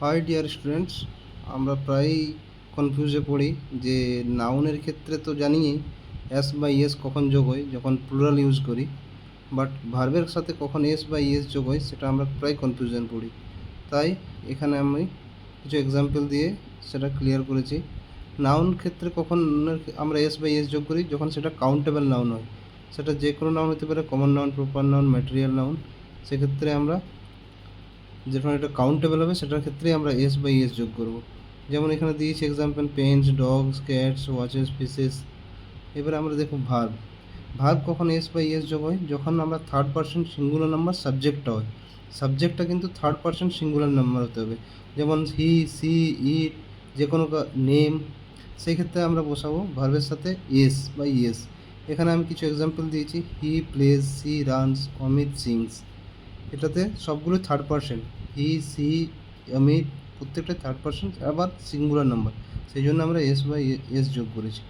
High dear students, আমরা প্রায়ই কনফিউজে পড়ি যে নাউনের ক্ষেত্রে তো জানিই এস বা ইএস কখন যোগ হয় যখন প্লুরাল ইউজ করি, বাট ভার্বের সাথে কখন এস বা ইএস যোগ হয় সেটা আমরা প্রায় কনফিউশন পড়ি। তাই এখানে আমি কিছু এক্সাম্পল দিয়ে সেটা ক্লিয়ার করেছি। নাউন ক্ষেত্রে কখন আমরা এস বা ইএস যোগ করি যখন সেটা কাউন্টেবল নাউন হয়। সেটা যে কোনো নাউন হতে পারে, common noun, proper noun, material noun. সেক্ষেত্রে আমরা যখন এটা কাউন্টেবল হবে সেটার ক্ষেত্রে আমরা এস বাই এস যোগ করব। যেমন এখানে দিয়েছি example pens, dogs, cats, watches, fishes. এবারে আমরা দেখব ভার্ব। ভার্ব কখন এস বাই এস যোগ হয় যখন আমরা থার্ড পারসন সিঙ্গুলার নাম্বার সাবজেক্টটা হয়। সাবজেক্টটা কিন্তু থার্ড পারসন সিঙ্গুলার নাম্বার হতে হবে। যেমন হি, সি, ইট, যে কোনো নেম, সেই ক্ষেত্রে আমরা বসাবো ভার্বের সাথে এস বা ইএস। এখানে আমি কিছু এক্সাম্পল দিয়েছি, he plays, she runs, Amit sings. এটাতে সবগুলো third person, he, she, Amit প্রত্যেকটা থার্ড পারসন, আবার সিঙ্গুলার নাম্বার, সেই জন্য আমরা এস বাই এস যোগ করেছি।